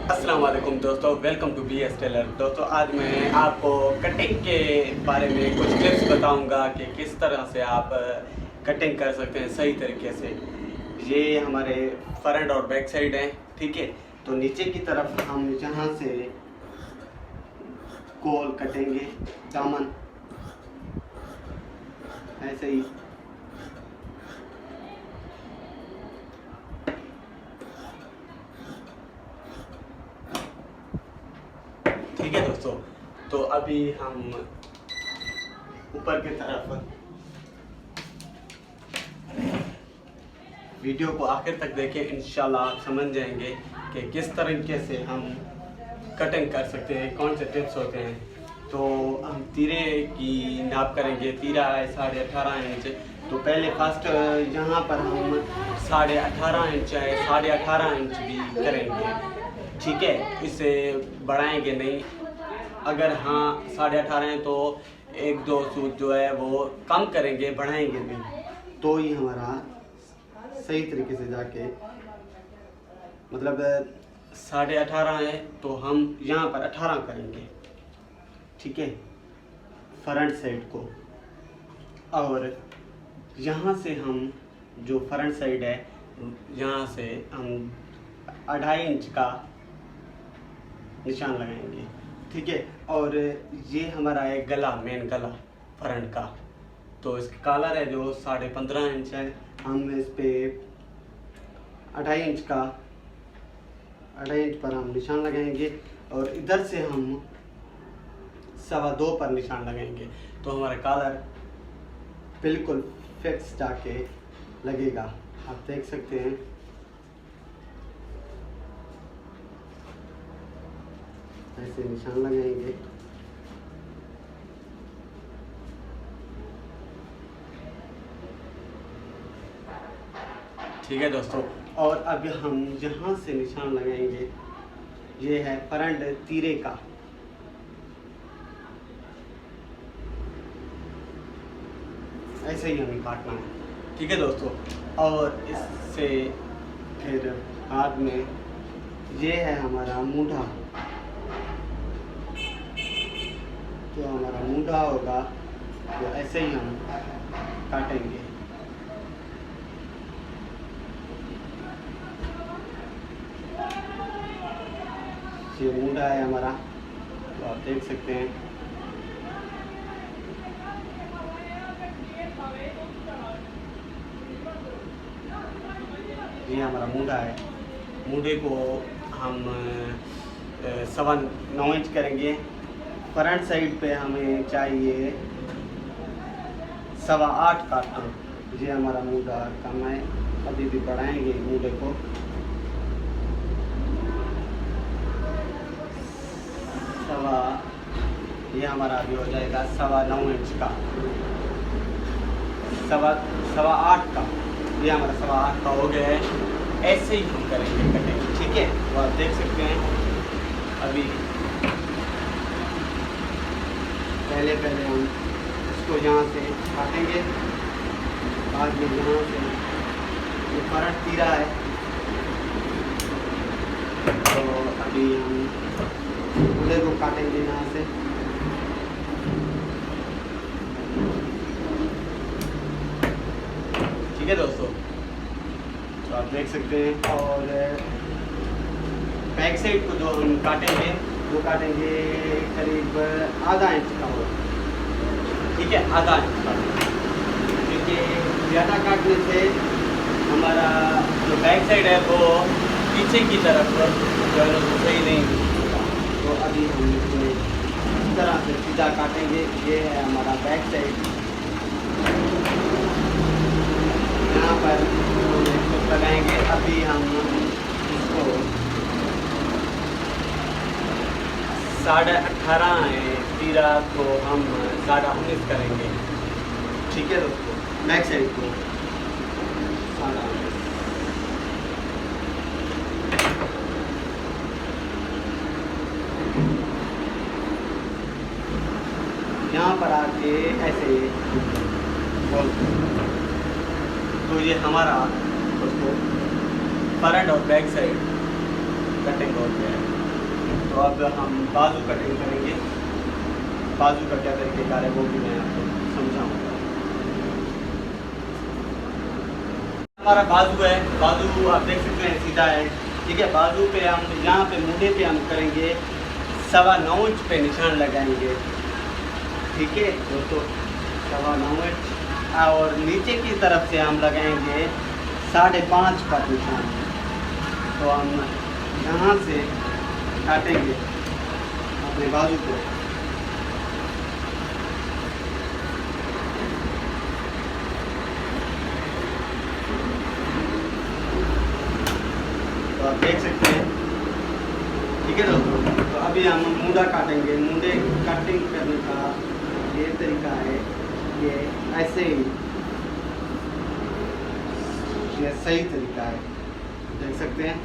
अस्सलाम वालेकुम दोस्तों, welcome to B S Taylor. दोस्तों आज मैं आपको कटिंग के बारे में कुछ टिप्स बताऊंगा कि किस तरह से आप कटिंग कर सकते हैं सही तरीके से। ये हमारे फ्रंट और बैक साइड हैं, ठीक है। तो नीचे की तरफ हम यहाँ से गोल कटेंगे, दामन ऐसे ही। ठीक है दोस्तों, तो अभी हम ऊपर की तरफ वीडियो को आखिर तक देखें, इंशाल्लाह आप समझ जाएंगे कि किस तरीके से हम कटिंग कर सकते हैं, कौन से टिप्स होते हैं। तो हम तीरे की नाप करेंगे। तीरा है 18.5 इंच। तो पहले फर्स्ट यहाँ पर हम 18.5 इंच है, 18.5 इंच भी करेंगे, ठीक है। इसे बढ़ाएंगे नहीं। अगर हाँ 18.5 है तो एक दो सूत जो है वो कम करेंगे, बढ़ाएंगे नहीं। तो ही हमारा सही तरीके से जाके मतलब 18.5 है तो हम यहाँ पर 18 करेंगे, ठीक है, फ्रंट साइड को। और यहाँ से हम जो फ्रंट साइड है यहाँ से हम 2.5 इंच का निशान लगाएंगे, ठीक है। और ये हमारा है गला, मेन गला फ्रंट का। तो इसका कॉलर है जो 15.5 इंच है। हम इस पे 2.5 इंच का 2.5 इंच पर हम निशान लगाएंगे और इधर से हम 2.25 पर निशान लगाएंगे। तो हमारा कॉलर बिल्कुल फिक्स जाके लगेगा, आप देख सकते हैं। ऐसे निशान लगाएंगे। ठीक है दोस्तों, और अब हम यहाँ से निशान लगाएंगे। ये है फ्रंट तीरे का। ऐसे ही हमें काटना है, ठीक है दोस्तों। और इससे फिर हाथ में ये है हमारा मूढ़ा। तो हमारा मूढ़ा होगा तो ऐसे ही हम काटेंगे। ये मूढ़ा है हमारा, तो आप देख सकते हैं। ये हमारा मूढ़ा है। मूढ़े को हम 9.25 इंच करेंगे। फ्रंट साइड पे हमें चाहिए 8.25 काटना। ये हमारा मूढ़ा कम है, अभी भी बढ़ाएंगे मूढ़े को। ये हमारा अभी हो जाएगा 9.25 इंच का, 8.25 का। ये हमारा 8.25 का हो गया है। ऐसे ही हम करेंगे कटिंग, ठीक है। तो आप देख सकते हैं अभी पहले हम इसको यहाँ से काटेंगे। बाद में यहाँ से ये फ्रंट तीरा है, तो अभी हम पूरे को काटेंगे यहाँ से। ठीक है दोस्तों, तो आप देख सकते हैं। और बैक साइड को जो हम काटेंगे वो काटेंगे करीब 0.5 इंच का हो, ठीक है, 0.5 इंच का। क्योंकि ज़्यादा काटने से हमारा जो बैक साइड है वो पीछे की तरफ जो है वो सही नहीं होगा। तो अभी हम इस तरह से सीधा काटेंगे। ये है हमारा बैक साइड। यहाँ पर कुछ लगाएंगे। अभी हम इसको 18.5 है तीरा, तो हम 19.5 करेंगे, ठीक है दोस्तों। बैक साइड को 19.5। यहाँ पर आके ऐसे बोल। तो ये हमारा दोस्तों फ्रंट और बैक साइड कटिंग हो गया है। तो अब हम बाजू कटिंग करेंगे। बाजू का क्या तरीक़ेकार है वो भी मैं आपको समझाऊंगा। हमारा बाजू है, बाजू आप देख सकते हैं सीधा है, ठीक है। बाजू पे हम यहाँ पे मुंडे पे हम करेंगे 9.25 इंच पे निशान लगाएंगे, ठीक है दोस्तों, 9.25 इंच। और नीचे की तरफ से हम लगाएंगे 5.5 पर निशान। तो हम यहाँ से काटेंगे अपने बाजू को। तो आप देख सकते हैं, ठीक है दोस्तों। तो अभी हम मुंडा काटेंगे। मुंडे कटिंग करने का ये तरीका है, ये ऐसे ही, ये सही तरीका है, देख सकते हैं।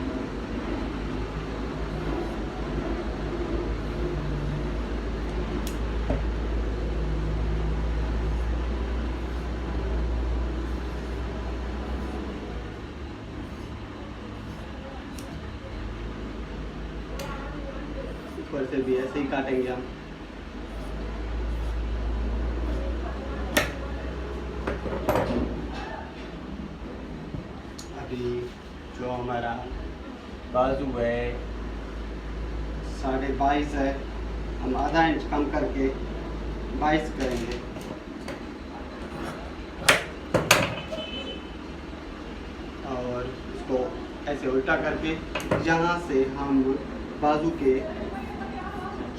ऊपर से भी ऐसे ही काटेंगे हम। अभी जो हमारा बाजू है 22.5 है, हम आधा इंच कम करके 22 करेंगे। और इसको ऐसे उल्टा करके यहाँ से हम बाजू के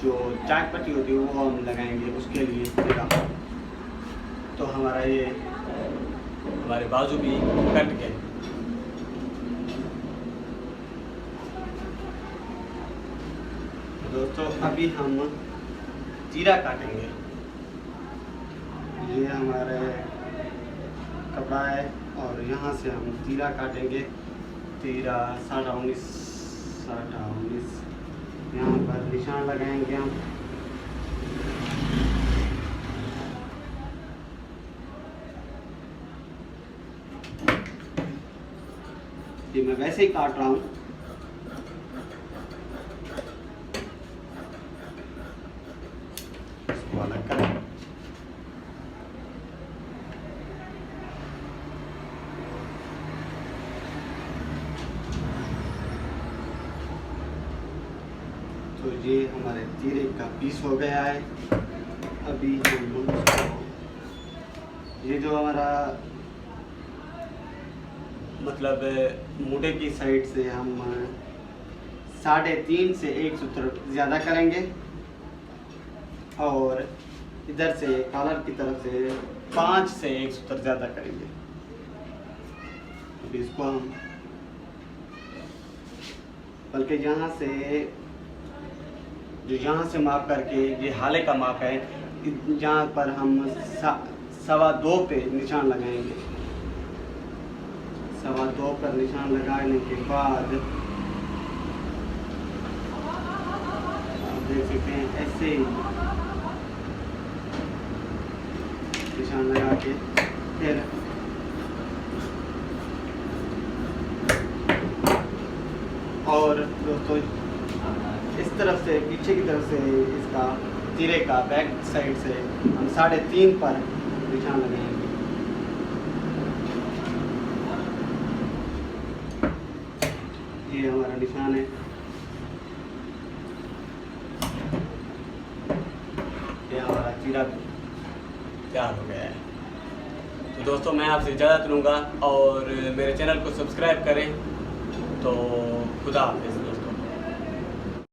जो चाक पट्टी होती है वो हम लगाएंगे उसके लिए देखा। तो हमारा ये हमारे बाजू भी कट गए। दोस्तों अभी हम तीरा काटेंगे। ये हमारे कपड़ा है और यहाँ से हम तीरा काटेंगे। तीरा 19.5 यहाँ पर निशान लगाएंगे हम। ये मैं वैसे ही काट रहा हूँ। इसको अलग करें। तो ये हमारे तीरे का पीस हो गया है। अभी हम ये जो हमारा मतलब मुंडे की साइड से हम 3.5 से 1 सूत्र ज़्यादा करेंगे और इधर से कॉलर की तरफ से 5 से 1 सूत्र ज़्यादा करेंगे। अभी इसको हम बल्कि यहाँ से जो यहाँ से माप करके ये हाले का माप है, यहाँ पर हम 2.25 पे निशान लगाएंगे। 2.25 पर निशान लगाने के बाद आप देख सकते हैं ऐसे ही निशान लगा के फिर और दोस्तों इस तरफ से पीछे की तरफ से इसका तीरे का बैक साइड से हम 3.5 पर निशान लगाएंगे। ये हमारा निशान है। ये हमारा तीरा तैयार हो गया है। तो दोस्तों मैं आपसे इजाज़त लूँगा और मेरे चैनल को सब्सक्राइब करें। तो खुदा हाफिज़।